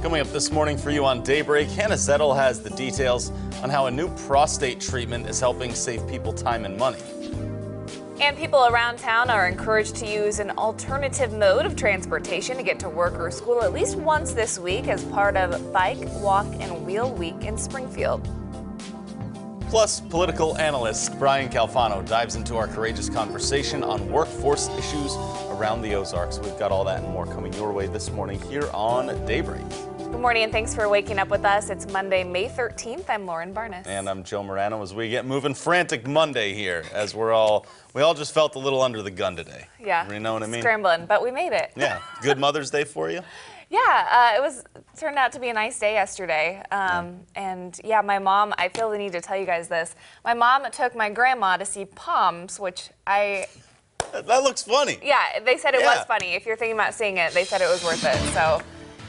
Coming up this morning for you on Daybreak, Hannah Zettel has the details on how a new prostate treatment is helping save people time and money. And people around town are encouraged to use an alternative mode of transportation to get to work or school at least once this week as part of Bike, Walk, and Wheel Week in Springfield. Plus, political analyst Brian Calfano dives into our courageous conversation on workforce issues around the Ozarks. We've got all that and more coming your way this morning here on Daybreak. Good morning and thanks for waking up with us. It's Monday, May 13th. I'm Lauren Barnes. And I'm Joe Morano as we get moving. Frantic Monday here as we all just felt a little under the gun today. Yeah. You know what I mean? Scrambling, but we made it. Yeah. Good Mother's Day for you? Yeah, it turned out to be a nice day yesterday. And yeah, my mom, I feel the need to tell you guys this. My mom took my grandma to see Palms, which That looks funny. Yeah, they said it was funny. If you're thinking about seeing it, they said it was worth it. So,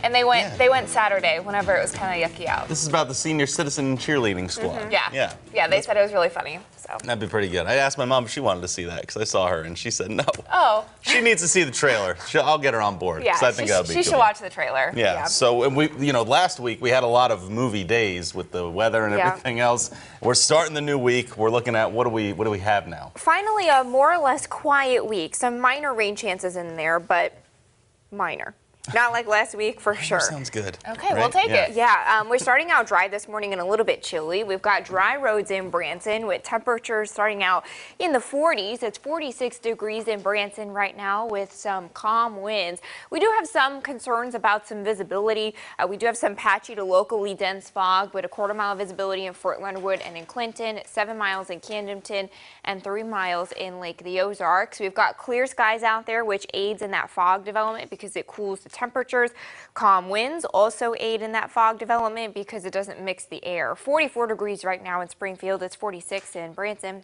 and they went Saturday whenever it was kind of yucky out. This is about the senior citizen cheerleading squad. Yeah, they said it was really funny. So that'd be pretty good. I asked my mom if she wanted to see that because I saw her and she said no. Oh. She needs to see the trailer. I'll get her on board. Yeah, I think that'd be she should watch the trailer. Yeah. So last week we had a lot of movie days with the weather and everything else. We're starting the new week. We're looking at what do we have now? Finally, a more or less quiet week. Some minor rain chances in there, but minor. Not like last week, for sure. Sounds good. Okay, right? We'll take it. Yeah, we're starting out dry this morning and a little bit chilly. We've got dry roads in Branson with temperatures starting out in the 40s. It's 46 degrees in Branson right now with some calm winds. We do have some concerns about some visibility. We do have some patchy to locally dense fog with a quarter-mile visibility in Fort Leonard Wood and in Clinton, 7 miles in Camdenton, and 3 miles in Lake the Ozarks. We've got clear skies out there, which aids in that fog development because it cools the temperatures. Calm winds also aid in that fog development because it doesn't mix the air. 44 degrees right now in Springfield. It's 46 in Branson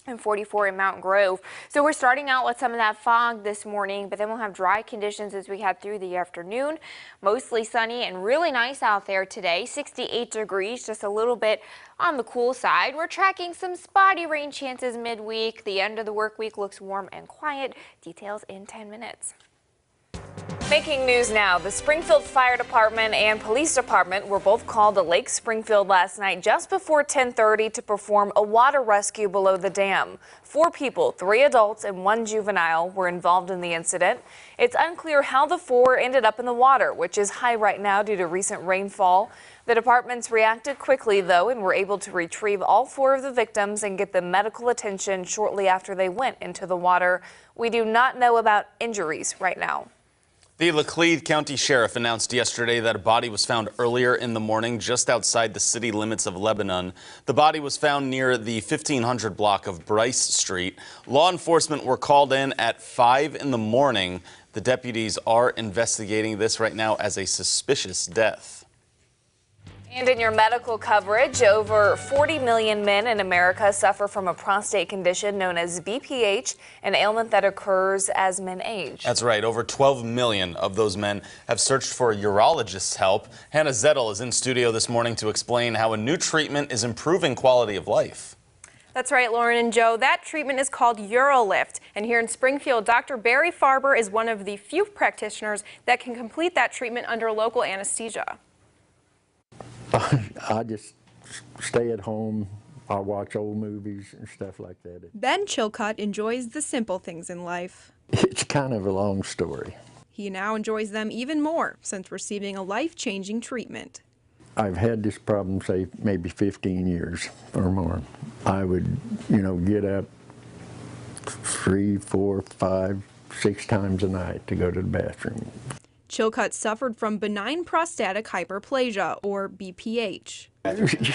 and 44 in Mountain Grove. So we're starting out with some of that fog this morning, but then we'll have dry conditions as we head through the afternoon. Mostly sunny and really nice out there today. 68 degrees, just a little bit on the cool side. We're tracking some spotty rain chances midweek. The end of the work week looks warm and quiet. Details in 10 minutes. Making news now, the Springfield Fire Department and Police Department were both called to Lake Springfield last night just before 10:30 to perform a water rescue below the dam. 4 people, 3 adults and 1 juvenile, were involved in the incident. It's unclear how the 4 ended up in the water, which is high right now due to recent rainfall. The departments reacted quickly, though, and were able to retrieve all 4 of the victims and get them medical attention shortly after they went into the water. We do not know about injuries right now. The Laclede County Sheriff announced yesterday that a body was found earlier in the morning just outside the city limits of Lebanon. The body was found near the 1500 block of Bryce Street. Law enforcement were called in at 5 in the morning. The deputies are investigating this right now as a suspicious death. And in your medical coverage, over 40 million men in America suffer from a prostate condition known as BPH, an ailment that occurs as men age. That's right. Over 12 million of those men have searched for a urologist's help. Hannah Zettel is in studio this morning to explain how a new treatment is improving quality of life. That's right, Lauren and Joe. That treatment is called UroLift. And here in Springfield, Dr. Barry Farber is one of the few practitioners that can complete that treatment under local anesthesia. I just stay at home. I watch old movies and stuff like that. Ben Chilcott enjoys the simple things in life. It's kind of a long story. He now enjoys them even more since receiving a life-changing treatment. I've had this problem, say, maybe 15 years or more. I would, get up 3, 4, 5, 6 times a night to go to the bathroom. Chilcott suffered from benign prostatic hyperplasia, or BPH.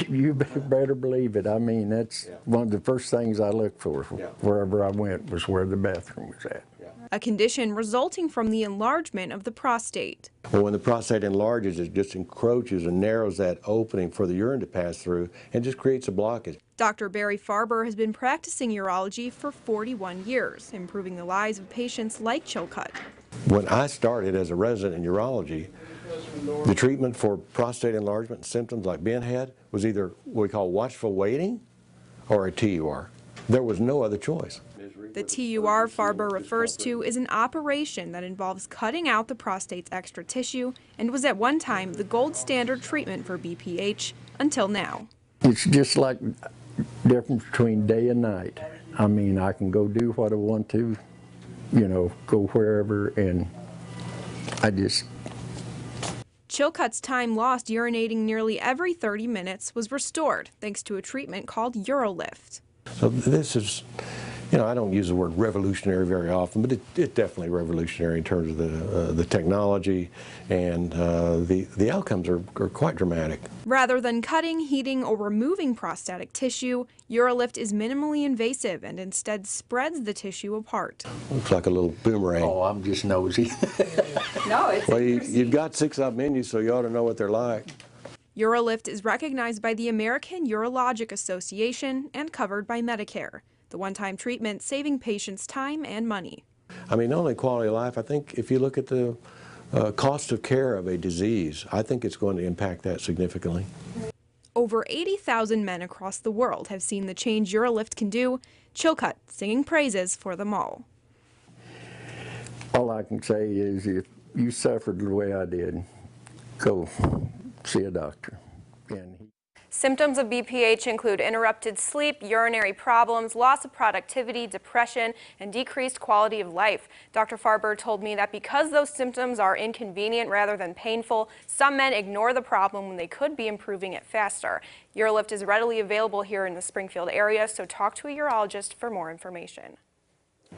You better believe it. I mean, that's one of the first things I looked for wherever I went was where the bathroom was at. A condition resulting from the enlargement of the prostate. Well, when the prostate enlarges, it just encroaches and narrows that opening for the urine to pass through and just creates a blockage. Dr. Barry Farber has been practicing urology for 41 years, improving the lives of patients like Chilcott. When I started as a resident in urology, the treatment for prostate enlargement and symptoms like Ben had was either what we call watchful waiting or a TUR. There was no other choice. The TUR Farber refers to is an operation that involves cutting out the prostate's extra tissue and was at one time the gold standard treatment for BPH until now. It's just like difference between day and night. I mean, I can go do what I want to, go wherever, and I just... Chilcutt's time lost urinating nearly every 30 minutes was restored thanks to a treatment called UroLift. So this is, I don't use the word revolutionary very often, but it's definitely revolutionary in terms of the technology, and the outcomes are quite dramatic. Rather than cutting, heating, or removing prostatic tissue, UroLift is minimally invasive and instead spreads the tissue apart. Looks like a little boomerang. Oh, I'm just nosy. No, it's Well, you've got 6 of them in you, so you ought to know what they're like. UroLift is recognized by the American Urologic Association and covered by Medicare. The one-time treatment saving patients time and money. I mean, not only quality of life, I think if you look at the cost of care of a disease, I think it's going to impact that significantly. Over 80,000 men across the world have seen the change UroLift can do. Chilcutt singing praises for them all. All I can say is if you suffered the way I did, go see a doctor. Symptoms of BPH include interrupted sleep, urinary problems, loss of productivity, depression, and decreased quality of life. Dr. Farber told me that because those symptoms are inconvenient rather than painful, some men ignore the problem when they could be improving it faster. UroLift is readily available here in the Springfield area, so talk to a urologist for more information.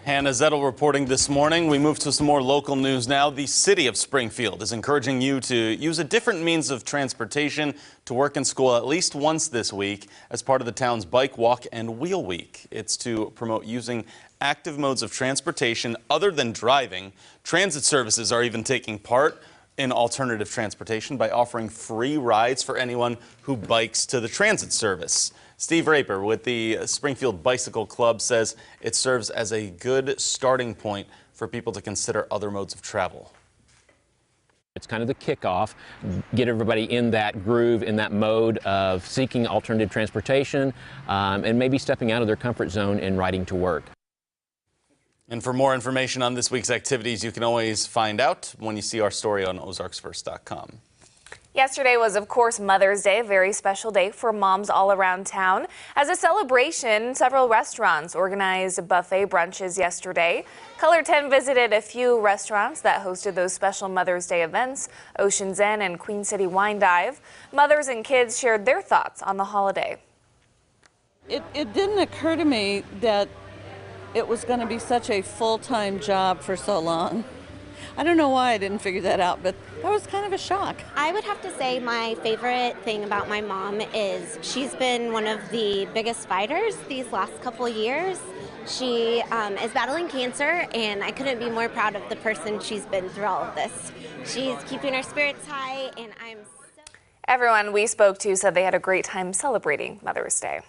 Hannah Zettel reporting this morning. We move to some more local news now. The city of Springfield is encouraging you to use a different means of transportation to work and school at least once this week as part of the town's Bike, Walk, and Wheel Week. It's to promote using active modes of transportation other than driving. Transit services are even taking part in alternative transportation by offering free rides for anyone who bikes to the transit service. Steve Raper with the Springfield Bicycle Club says it serves as a good starting point for people to consider other modes of travel. It's kind of the kickoff, get everybody in that groove, in that mode of seeking alternative transportation and maybe stepping out of their comfort zone and riding to work. And for more information on this week's activities, you can always find out when you see our story on ozarksfirst.com. Yesterday was, of course, Mother's Day, a very special day for moms all around town. As a celebration, several restaurants organized buffet brunches yesterday. Color 10 visited a few restaurants that hosted those special Mother's Day events, Ocean's Inn and Queen City Wine Dive. Mothers and kids shared their thoughts on the holiday. It didn't occur to me that it was going to be such a full-time job for so long. I don't know why I didn't figure that out, but that was kind of a shock. I would have to say my favorite thing about my mom is she's been one of the biggest fighters these last couple of years. She is battling cancer, and I couldn't be more proud of the person she's been through all of this. She's keeping her spirits high, and I'm so... Everyone we spoke to said they had a great time celebrating Mother's Day.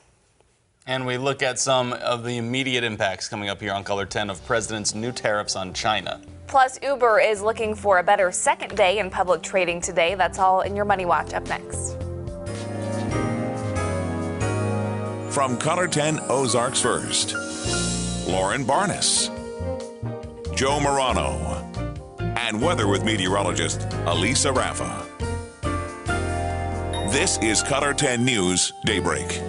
And we look at some of the immediate impacts coming up here on Color 10 of President's new tariffs on China. Plus, Uber is looking for a better second day in public trading today. That's all in your Money Watch up next. From Color 10 Ozarks First, Lauren Barnes, Joe Morano, and weather with meteorologist Elisa Raffa. This is Color 10 News Daybreak.